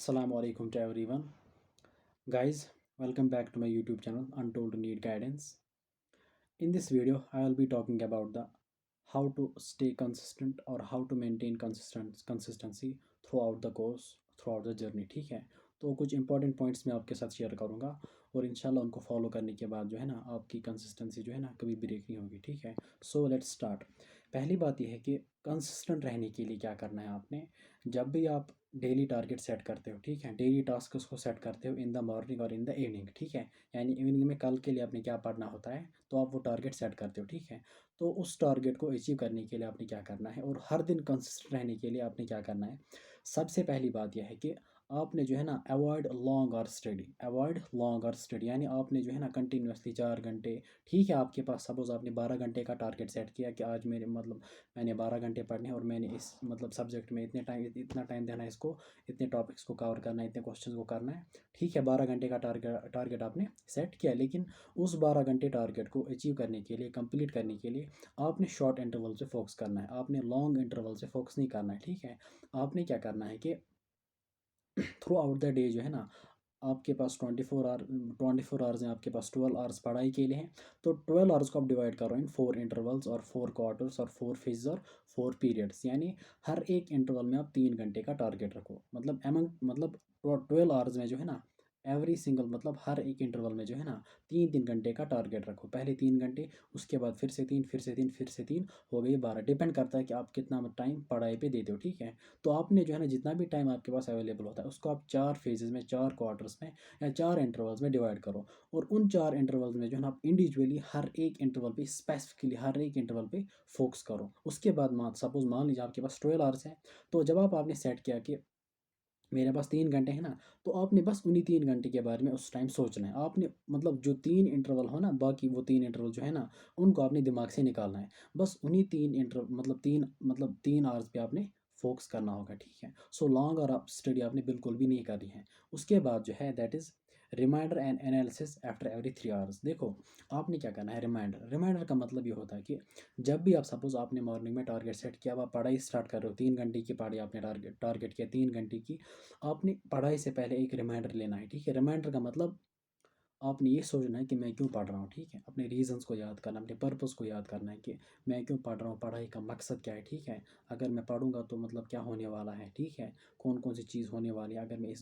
Assalamu alaikum to everyone. Guys, welcome back to my YouTube channel Untold Need Guidance. In this video, I will be talking about the how to stay consistent or how to maintain consistency throughout the course, throughout the journey. ठीक है, तो कुछ important points मैं आपके साथ share करूंगा और इंशाल्लाह उनको फॉलो करने के बाद जो है ना आपकी कंसिस्टेंसी जो है ना कभी ब्रेक नहीं होगी. ठीक है, सो लेट्स स्टार्ट. पहली बात यह है कि कंसिस्टेंट रहने के लिए क्या करना है आपने. जब भी आप डेली टारगेट सेट करते हो, ठीक है, डेली टास्क को सेट करते हो इन द मॉर्निंग और इन द इवनिंग, ठीक है, यानी इवनिंग में कल के लिए आपने क्या पढ़ना होता है तो आप वो टारगेट सेट करते हो. ठीक है, तो उस टारगेट को अचीव करने के लिए आपने क्या करना है और हर दिन कंसिस्टेंट रहने के लिए आपने क्या करना है. सबसे पहली बात यह है कि आपने जो है ना अवॉइड लॉन्ग और स्टडी यानी आपने जो है ना कंटिन्यूसली 4 घंटे. ठीक है, आपके पास सपोज आपने 12 घंटे का टारगेट सेट किया कि आज मेरे मतलब मैंने 12 घंटे पढ़ने हैं और मैंने इस मतलब सब्जेक्ट में इतना टाइम देना है, इसको इतने टॉपिक्स को कवर करना है, इतने क्वेश्चंस को करना है. ठीक है, 12 घंटे का टारगेट आपने सेट किया, लेकिन उस 12 घंटे टारगेट को अचीव करने के लिए, कंप्लीट करने के लिए आपने शॉर्ट इंटरवल से फोकस करना है, आपने लॉन्ग इंटरवल से फोकस नहीं करना है. ठीक है, आपने क्या करना है कि थ्रू आउट द डे जो है ना आपके पास 24 आवर्स हैं, आपके पास 12 आवर्स पढ़ाई के लिए हैं. तो 12 आवर्स को आप डिवाइड करो इन 4 इंटरवल्स और 4 क्वार्टर्स और 4 फेज और 4 पीरियड्स, यानी हर एक इंटरवल में आप 3 घंटे का टारगेट रखो. मतलब एमंग मतलब 12 आवर्स में जो है ना एवरी सिंगल मतलब हर एक इंटरवल में जो है ना 3 3 घंटे का टारगेट रखो. पहले 3 घंटे, उसके बाद फिर से 3, फिर से 3, फिर से 3, हो गई 12. डिपेंड करता है कि आप कितना टाइम पढ़ाई पे देते हो. ठीक है, तो आपने जो है ना जितना भी टाइम आपके पास अवेलेबल होता है उसको आप 4 फेजेस में, 4 क्वार्टर्स में या 4 इंटरवल्स में डिवाइड करो. और उन 4 इंटरवल्स में जो है ना आप इंडिविजुअली हर एक इंटरवल पे स्पेसिफिकली हर एक इंटरवल पे फोकस करो. उसके बाद मान लीजिए आपके पास 12 आवर्स है, तो जब आपने सेट किया कि मेरे पास 3 घंटे हैं ना, तो आपने बस उन्हीं 3 घंटे के बारे में उस टाइम सोचना है. आपने मतलब जो 3 इंटरवल हो ना, बाकी वो 3 इंटरवल जो है ना उनको आपने दिमाग से निकालना है. बस उन्हीं 3 इंटरवल मतलब 3 आवर्स पे आपने फोकस करना होगा. ठीक है, सो लॉन्ग और आप स्टडी आपने बिल्कुल भी नहीं करनी है. उसके बाद जो है that is reminder and analysis after every 3 hours. देखो, आपने क्या करना है. रिमाइंडर का मतलब ये होता है कि जब भी आप सपोज आपने मॉर्निंग में टारगेट सेट किया, अब आप पढ़ाई स्टार्ट कर रहे हो, 3 घंटे की पढ़ाई आपने टारगेट किया 3 घंटे की, आपने पढ़ाई से पहले एक रिमाइंडर लेना है. ठीक है, रिमाइंडर का मतलब आपने ये सोचना है कि मैं क्यों पढ़ रहा हूँ. ठीक है, अपने रीजंस को याद करना, अपने पर्पस को याद करना है कि मैं क्यों पढ़ रहा हूँ, पढ़ाई का मकसद क्या है. ठीक है, अगर मैं पढ़ूंगा तो मतलब क्या होने वाला है. ठीक है, कौन कौन सी चीज़ होने वाली है अगर मैंने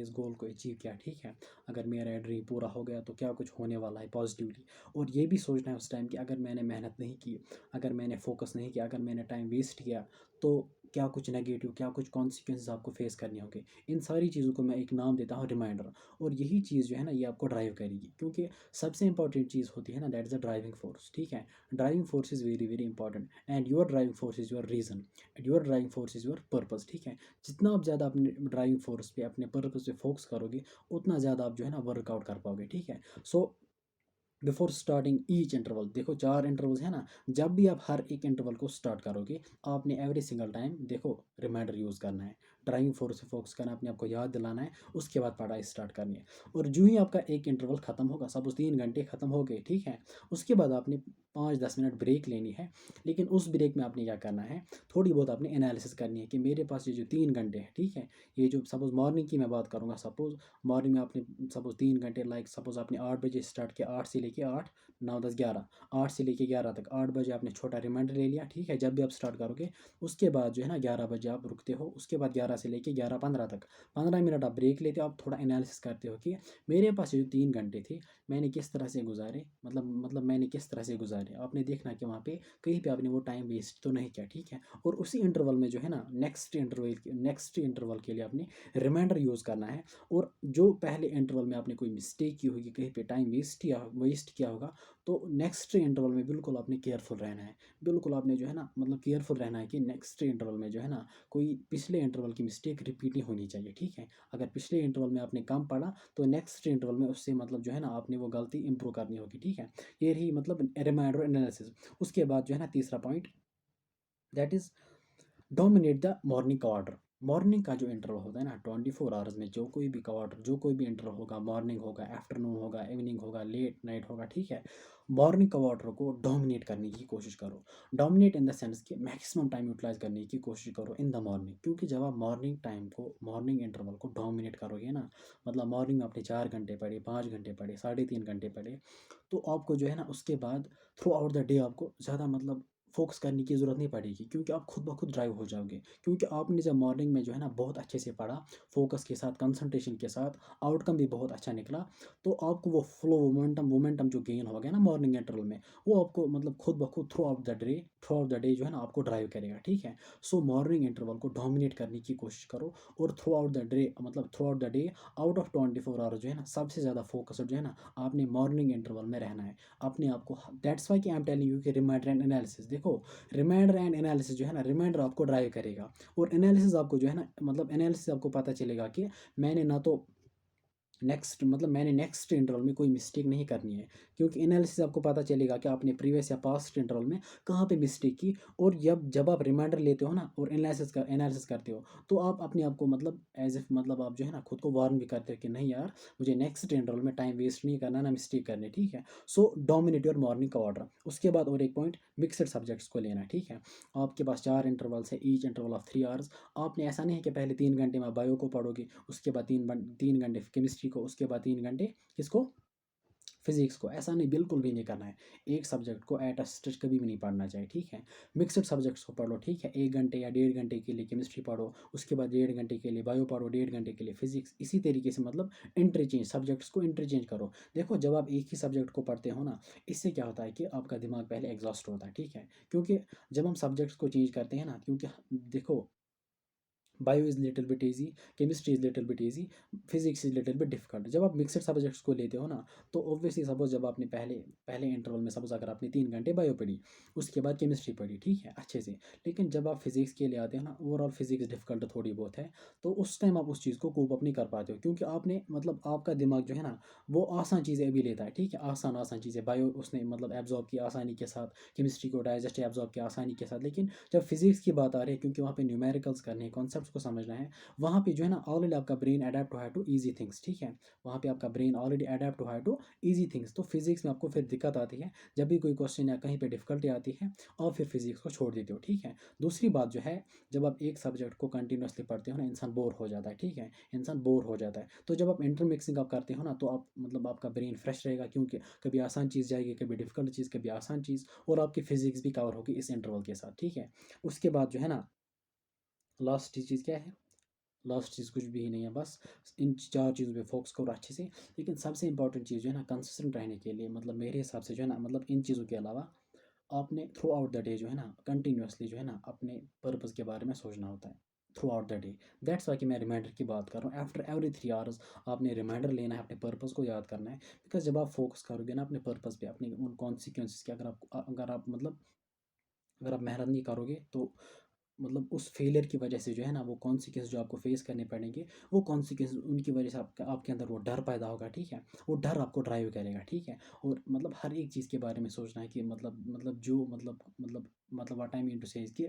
इस गोल को अचीव किया. ठीक है, अगर मेरा ड्रीम पूरा हो गया तो क्या कुछ होने वाला है पॉजिटिवली. और ये भी सोचना है उस टाइम कि अगर मैंने मेहनत नहीं की, अगर मैंने फोकस नहीं किया, अगर मैंने टाइम वेस्ट किया, तो क्या कुछ नेगेटिव, क्या कुछ कॉन्सिक्वेंसेस आपको फेस करने होंगे. इन सारी चीज़ों को मैं एक नाम देता हूँ रिमाइंडर. और यही चीज़ जो है ना ये आपको ड्राइव करेगी, क्योंकि सबसे इंपॉर्टेंट चीज़ होती है ना that is the driving force. ठीक है, driving force is very very important and your driving force is your reason and your driving force is your purpose. ठीक है, जितना आप ज़्यादा अपने ड्राइविंग फोर्स पे, अपने पर्पस पे फोकस करोगे, उतना ज़्यादा आप जो है ना वर्कआउट कर पाओगे. ठीक है, so before starting each interval, देखो 4 इंटरवल्स है ना, जब भी आप हर एक इंटरवल को स्टार्ट करोगे, आपने एवरी सिंगल टाइम देखो रिमाइंडर यूज़ करना है, ड्राइविंग फोर्स से फोकस करना है, अपने आप को याद दिलाना है, उसके बाद पढ़ाई स्टार्ट करनी है. और जो ही आपका एक इंटरवल ख़त्म होगा, सब उस 3 घंटे ख़त्म हो गए. ठीक है, उसके बाद आपने 5 10 मिनट ब्रेक लेनी है. लेकिन उस ब्रेक में आपने क्या करना है, थोड़ी बहुत आपने एनालिसिस करनी है कि मेरे पास ये जो 3 घंटे हैं, ठीक है, ये जो सपोज़ मॉर्निंग की मैं बात करूँगा, सपोज़ मॉर्निंग में आपने सपोज़ 3 घंटे, लाइक सपोज़ आपने 8 बजे स्टार्ट किया, 8 से लेके 8, 9 10 11, 8 से लेके 11 तक, 8 बजे आपने छोटा रिमाइंडर ले लिया. ठीक है, जब भी आप स्टार्ट करोगे उसके बाद जो है ना 11 बजे आप रुकते हो. उसके बाद 11 से लेके 11:15 तक 15 मिनट आप ब्रेक लेते हो. आप थोड़ा एनालिसिस करते हो कि मेरे पास ये जो 3 घंटे थे मैंने किस तरह से गुजारे, मतलब मैंने किस तरह से गुजारे. आपने देखना कि वहाँ पे कहीं पे आपने वो टाइम वेस्ट तो नहीं किया. ठीक है, और उसी इंटरवल में जो है ना नेक्स्ट इंटरवल के लिए आपने रिमाइंडर यूज़ करना है. और जो पहले इंटरवल में आपने कोई मिस्टेक की होगी, कहीं पे टाइम वेस्ट किया होगा, तो नेक्स्ट इंटरवल में बिल्कुल आपने केयरफुल रहना है. बिल्कुल आपने जो है ना मतलब केयरफुल रहना है कि नेक्स्ट इंटरवल में जो है ना कोई पिछले इंटरवल की मिस्टेक रिपीट नहीं होनी चाहिए. ठीक है, अगर पिछले इंटरवल में आपने कम पढ़ा तो नेक्स्ट इंटरवल में उससे मतलब जो है ना आपने वो गलती इंप्रूव करनी होगी. ठीक है, ये रही मतलब रिमाइंडर एनालिसिस. उसके बाद जो है ना तीसरा point that is dominate the morning का ऑर्डर. मॉर्निंग का जो इंटरवल होता है ना 24 आवर्स में जो कोई भी क्वार्टर जो कोई भी इंटरवल होगा, मॉर्निंग होगा, आफ्टरनून होगा, इवनिंग होगा, लेट नाइट होगा, ठीक है। मॉर्निंग क्वार्टर को डोमिनेट करने की कोशिश करो। डोमिनेट इन द सेंस कि मैक्सिमम टाइम यूटिलाइज करने की कोशिश करो इन द मॉर्निंग, क्योंकि जब आप मॉर्निंग टाइम को, मॉर्निंग इंटरवल को डोमिनेट करोगे ना, मतलब मॉर्निंग में आपने 4 घंटे पढ़े, 5 घंटे पढ़े, 3.5 घंटे पढ़े, तो आपको जो है ना उसके बाद थ्रू आउट द डे आपको ज़्यादा मतलब फोकस करने की ज़रूरत नहीं पड़ेगी, क्योंकि आप खुद ब खुद ड्राइव हो जाओगे। क्योंकि आपने जब मॉर्निंग में जो है ना बहुत अच्छे से पढ़ा, फोकस के साथ, कंसंट्रेशन के साथ, आउटकम भी बहुत अच्छा निकला, तो आपको वो फ्लो, मोमेंटम जो गेन हो गया ना मॉर्निंग इंटरवल में, वो आपको मतलब खुद ब खुद थ्रू आउट द डे जो है ना आपको ड्राइव करेगा, ठीक है। सो मॉर्निंग इंटरवल को डोमिनेट करने की कोशिश करो, और थ्रू आउट द डे, मतलब through out the day, out of 24 hours जो है ना सबसे ज़्यादा फोकस जो है ना आपने मॉर्निंग इंटरवल में रहना है अपने आप को। दैट्स वाई कि आई एम टेलिंग यू कि रिमाइंडर एंड एनालिसिस, देखो रिमाइंडर एंड एनालिसिस जो है ना, रिमाइंडर आपको ड्राइव करेगा, और एनालिसिस आपको जो है ना, मतलब एनालिसिस आपको पता चलेगा कि मैंने ना तो मैंने नेक्स्ट इंटरवल में कोई मिस्टेक नहीं करनी है, क्योंकि एनालिसिस आपको पता चलेगा कि आपने प्रीवियस या पास्ट इंटरवल में कहाँ पे मिस्टेक की। और जब जब आप रिमाइंडर लेते हो ना और एनालिसिस करते हो, तो आप अपने आप को मतलब एज इफ मतलब आप जो है ना खुद को वार्न भी करते हो कि नहीं यार, मुझे नेक्स्ट इंटरवल में टाइम वेस्ट नहीं करना, ना मिस्टेक करनी, ठीक है। सो डोमिनेट योर मॉर्निंग का ऑर्डर। उसके बाद और एक पॉइंट, मिक्सड सब्जेक्ट्स को लेना, ठीक है। आपके पास 4 इंटरवल्स है, ईच इंटरवल ऑफ 3 आवर्स। आपने ऐसा नहीं है कि पहले 3 घंटे में बायो को पढ़ोगे, उसके बाद 3 घंटे केमिस्ट्री को, उसके बाद 3 घंटे किसको, फिजिक्स को। ऐसा नहीं, बिल्कुल भी नहीं करना है। एक सब्जेक्ट को एट अ स्ट्रेच कभी भी नहीं पढ़ना चाहिए, ठीक है। मिक्सड सब्जेक्ट्स को पढ़ो, ठीक है। 1 घंटे या 1.5 घंटे के लिए केमिस्ट्री पढ़ो, उसके बाद 1.5 घंटे के लिए बायो पढ़ो, 1.5 घंटे के लिए फिजिक्स, इसी तरीके से मतलब इंटरचेंज, सब्जेक्ट्स को इंटरचेंज करो। देखो जब आप एक ही सब्जेक्ट को पढ़ते हो ना, इससे क्या होता है कि आपका दिमाग पहले एग्जॉस्ट होता है, ठीक है। क्योंकि जब हम सब्जेक्ट्स को चेंज करते हैं ना, क्योंकि देखो bio is little bit easy, chemistry is little bit easy, physics is little bit difficult. जब आप मिक्सड सब्जेक्ट्स को लेते हो ना, तो ऑब्वियसली सपोज जब आपने पहले पहले इंटरवल में सपोज अगर आपने 3 घंटे बायो पढ़ी, उसके बाद केमिस्ट्री पढ़ी, ठीक है, अच्छे से। लेकिन जब आप फिजिक्स के लिए आते हो ना, ओवरऑल फिजिक्स डिफिकल्ट थोड़ी बहुत है, तो उस टाइम आप उस चीज़ को कोप अप नहीं कर पाते हो, क्योंकि आपने मतलब आपका दिमाग जो है ना वो आसान चीज़ें अभी लेता है, ठीक है। आसान आसान चीज़ें बायो उसने मतलब एब्जॉर्ब की आसानी के साथ, केमिस्ट्री को डाइजेस्ट एब्जॉर्ब की आसानी के साथ। लेकिन जब फिजिक्स की बात आ रही है, क्योंकि वहाँ पे न्यूमेरिकल्स करने हैं, कॉन्सेप्ट्स को समझना है, वहाँ पे जो है ना ऑलरेडी आपका ब्रेन अडेप्ट हुआ है टू ईजी थिंग्स, ठीक है। वहाँ पे आपका ब्रेन ऑलरेडी अडेप्ट हुआ है टू ईजी थिंग्स। तो फिजिक्स में आपको फिर दिक्कत आती है जब भी कोई क्वेश्चन या कहीं पे डिफिकल्टी आती है, और फिर फिजिक्स को छोड़ देते हो, ठीक है। दूसरी बात जो है, जब आप एक सब्जेक्ट को कंटिन्यूसली पढ़ते हो ना, इंसान बोर हो जाता है, ठीक है, इंसान बोर हो जाता है। तो जब आप इंटरमिक्सिंग आप करते हो ना, तो आप मतलब आपका ब्रेन फ्रेश रहेगा, क्योंकि कभी आसान चीज़ जाएगी, कभी डिफिकल्ट चीज़, कभी आसान चीज़, और आपकी फिजिक्स भी कवर होगी इस इंटरवल के साथ, ठीक है। उसके बाद जो है ना लास्ट चीज़ क्या है, लास्ट चीज़ कुछ भी नहीं है, बस इन 4 चीज़ों पे फोकस करो अच्छे से। लेकिन सबसे इंपॉर्टेंट चीज़ जो है ना कंसिस्टेंट रहने के लिए, मतलब मेरे हिसाब से जो है ना, मतलब इन चीज़ों के अलावा आपने थ्रू आउट द डे जो है ना कंटिन्यूसली जो है ना अपने पर्पज़ के बारे में सोचना होता है through out the day. That's why कि मैं रिमाइंडर की बात कर रहा हूँ। आफ्टर एवरी 3 आवर्स आपने रिमाइंडर लेना है, अपने पर्पज़ को याद करना है। बिकॉज जब आप फोकस करोगे ना अपने पर्पज़ पे, अपने उन कॉन्सिक्वेंसेस के, अगर आप मतलब अगर आप मेहनत नहीं करोगे, तो मतलब उस फेलियर की वजह से जो है ना वो कॉन्सिक्वेंस जो आपको फेस करने पड़ेंगे, वो कॉन्सिक्वेंस उनकी वजह से आपके अंदर वो डर पैदा होगा, ठीक है। वो डर आपको ड्राइव करेगा, ठीक है। और मतलब हर एक चीज़ के बारे में सोचना है कि मतलब व्हाट आई मीन टू से कि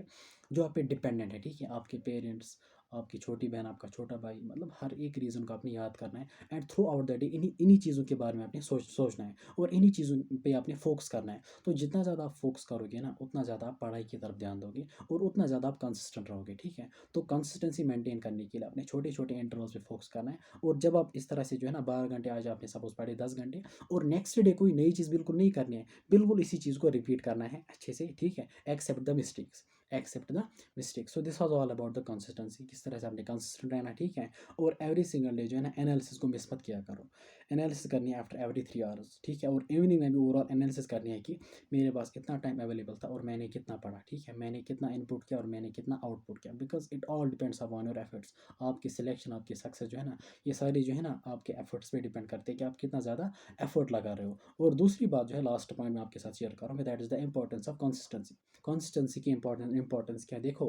जो आप पे डिपेंडेंट है, ठीक है, आपके पेरेंट्स, आपकी छोटी बहन, आपका छोटा भाई, मतलब हर एक रीज़न को आपने याद करना है। And through out the day इन्हीं इन्हीं चीज़ों के बारे में आपने सोचना है, और इन्हीं चीज़ों पे आपने फोकस करना है। तो जितना ज़्यादा आप फोकस करोगे ना, उतना ज़्यादा आप पढ़ाई की तरफ ध्यान दोगे, और उतना ज़्यादा आप कंसिस्टेंट रहोगे, ठीक है। तो कंसिस्टेंसी मेंटेन करने के लिए अपने छोटे छोटे इंटरवल्स पे फोकस करना है। और जब आप इस तरह से जो है ना 12 घंटे, आज आपने सपोज पढ़े 10 घंटे, और नेक्स्ट डे कोई नई चीज़ बिल्कुल नहीं करनी है, बिल्कुल इसी चीज़ को रिपीट करना है अच्छे से, ठीक है। Except the mistakes, except the mistakes. So this was all about the consistency, किस तरह से आपने कंसिस्टेंट रहना, ठीक है। और एवरी सिंगल डे जो है ना एनालिसिस को मिस मत किया करो। एनालिसिस करनी है आफ्टर एवरी 3 आवर्स, ठीक है। और इवनिंग में भी ओवरऑल एनालिसिस करनी है कि मेरे पास कितना टाइम अवेलेबल था और मैंने कितना पढ़ा, ठीक है, मैंने कितना इनपुट किया और मैंने कितना आउटपुट किया। Because it all depends upon your efforts. आपकी सिलेक्शन, आपकी सक्सेस जो है ना, ये सारी जो है ना आपके एफर्ट्स पे डिपेंड करते हैं कि आप कितना ज़्यादा एफर्ट लगा रहे हो। और दूसरी बात जो है, लास्ट पॉइंट मैं आपके साथ शेयर करूँगा, that is the importance of consistency. Consistency की इंपॉर्टेंस क्या है, देखो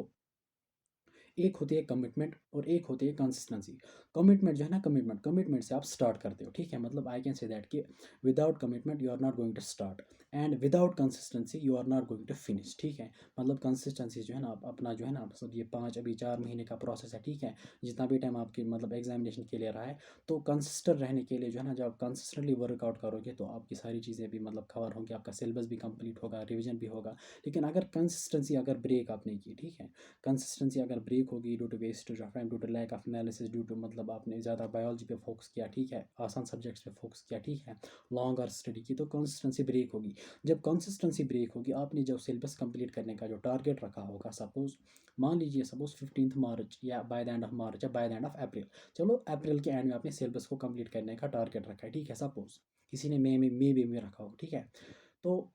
एक होती है कमिटमेंट और एक होती है कंसिस्टेंसी। कमिटमेंट जो है ना, कमिटमेंट से आप स्टार्ट करते हो, ठीक है, मतलब आई कैन से दैट कि without commitment you are not going to start, and without consistency you are not going to finish, ठीक है। मतलब कंसिस्टेंसी जो है ना, आप अपना जो है ना, मतलब ये 4 महीने का प्रोसेस है, ठीक है, जितना भी टाइम आपकी मतलब एग्जामिनेशन के लिए रहा है, तो कंसिस्टेंट रहने के लिए जो है ना, जब आप कंसिस्टेंटली वर्कआउट करोगे तो आपकी सारी चीज़ें भी मतलब कवर होंगी, आपका सिलेबस भी कंप्लीट होगा, रिवीजन भी होगा। लेकिन अगर कंसिस्टेंसी अगर ब्रेक आपने की, ठीक है, कंसिस्टेंसी अगर ब्रेक होगी due to wastage of time, due to lack of analysis, due to मतलब आपने ज़्यादा बायोलॉजी पे फोकस किया, ठीक है, आसान सब्जेक्ट्स पे फोकस किया, ठीक है, लॉन्ग और स्टडी की, तो कंसिस्टेंसी ब्रेक होगी। जब कंसिस्टेंसी ब्रेक होगी, आपने जो सिलेबस कंप्लीट करने का जो टारगेट रखा होगा, सपोज मान लीजिए सपोज 15 मार्च या by the end of March या by the end of April, चलो अप्रैल के एंड में आपने सिलेबस को कंप्लीट करने का टारगेट रखा है, ठीक है, सपोज किसी ने मे में रखा हो, ठीक है। तो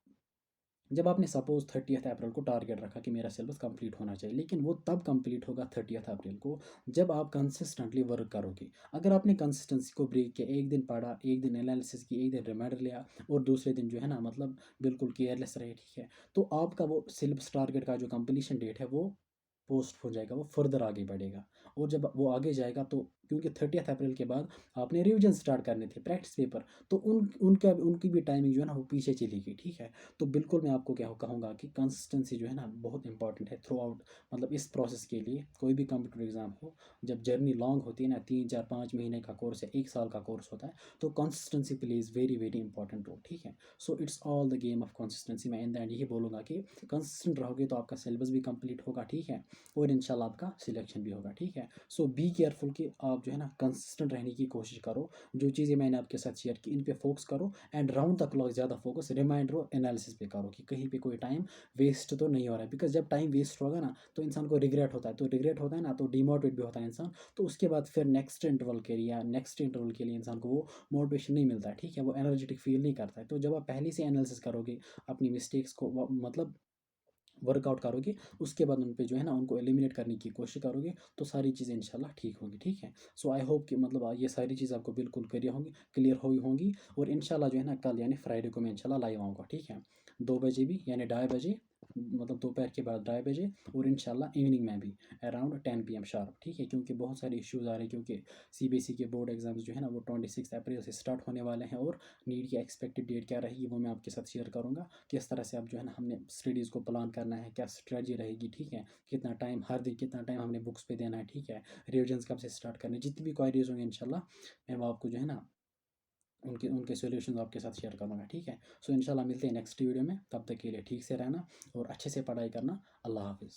जब आपने सपोज 30 अप्रैल को टारगेट रखा कि मेरा सिलेबस कंप्लीट होना चाहिए, लेकिन वो तब कंप्लीट होगा 30 अप्रैल को जब आप कंसिस्टेंटली वर्क करोगे। अगर आपने कंसिस्टेंसी को ब्रेक किया, एक दिन पढ़ा, एक दिन एनालिसिस की, एक दिन रिमाइंडर लिया और दूसरे दिन जो है ना मतलब बिल्कुल केयरलेस रहे, ठीक है, तो आपका वो सिलेबस टारगेट का जो कंप्लीशन डेट है वो पोस्ट हो जाएगा, वो फर्दर आगे बढ़ेगा। और जब वो आगे जाएगा तो क्योंकि 30 अप्रैल के बाद आपने रिवीजन स्टार्ट करने थे, प्रैक्टिस पेपर, तो उनकी भी टाइमिंग जो है ना वो पीछे चली गई, ठीक है। तो बिल्कुल मैं आपको क्या कहूँगा कि कंसिस्टेंसी जो है ना बहुत इंपॉर्टेंट है थ्रू आउट, मतलब इस प्रोसेस के लिए कोई भी कंप्यूटर एग्जाम हो, जब जर्नी लॉन्ग होती है ना, 3 4 5 महीने का कोर्स है, 1 साल का कोर्स होता है, तो consistency plays very very important role, ठीक है। So it's all the game of consistency. मैं इन द एंड यही बोलूँगा कि कंसिस्टेंट रहोगे तो आपका सिलेबस भी कंप्लीट होगा, ठीक है, और इंशाल्लाह आपका सिलेक्शन भी होगा, ठीक है। सो बी केयरफुल कि आप जो है ना कंसिस्टेंट रहने की कोशिश करो, जो चीज़ें मैंने आपके साथ शेयर की इन पे फोकस करो, एंड राउंड द क्लॉक ज़्यादा फोकस रिमाइंडर और एनालिसिस पे करो कि कहीं पे कोई टाइम वेस्ट तो नहीं हो रहा है, बिकॉज जब टाइम वेस्ट होगा ना तो इंसान को रिग्रेट होता है, तो रिग्रेट होता है ना तो डिमोटिवेट भी होता है इंसान, तो उसके बाद फिर नेक्स्ट इंटरवल के लिए इंसान को वो मोटिवेशन नहीं मिलता है, ठीक है, वो एनर्जेटिक फील नहीं करता है। तो जब आप पहले से एनालिसिस करोगे, अपनी मिस्टेक्स को मतलब वर्कआउट करोगे, उसके बाद उन पे जो है ना उनको एलिमिनेट करने की कोशिश करोगे, तो सारी चीज़ें इंशाल्लाह ठीक होंगी, ठीक है। सो आई होप कि मतलब ये सारी चीज़ आपको बिल्कुल क्लियर हुई होंगी, और इंशाल्लाह जो है ना कल यानी फ्राइडे को मैं इंशाल्लाह लाइव आऊँगा, ठीक है, 2 बजे भी यानी 2:30 बजे, मतलब दोपहर के बाद 2:30 बजे, और इंशाल्लाह इवनिंग में भी अराउंड 10 PM शार्प, ठीक है, क्योंकि बहुत सारे इश्यूज़ आ रहे हैं, क्योंकि सीबीएसई के बोर्ड एग्जाम्स जो है ना वो 26 अप्रैल से स्टार्ट होने वाले हैं, और नीट की एक्सपेक्टेड डेट क्या रहेगी वो मैं आपके साथ शेयर करूँगा, किस तरह से आप जो है ना हमने स्टडीज़ को प्लान करना है, क्या स्ट्रेटजी रहेगी, ठीक है, कितना टाइम हर दिन कितना टाइम हमने बुक्स पे देना है, ठीक है, रिविजन्स कब से स्टार्ट करने, जितनी भी क्वारीज होंगी इंशाल्लाह मैं वो आपको जो है ना उनके उनके सॉल्यूशंस आपके साथ शेयर करूँगा, ठीक है। सो इंशाल्लाह मिलते हैं नेक्स्ट वीडियो में, तब तक के लिए ठीक से रहना और अच्छे से पढ़ाई करना। अल्लाह हाफिज़।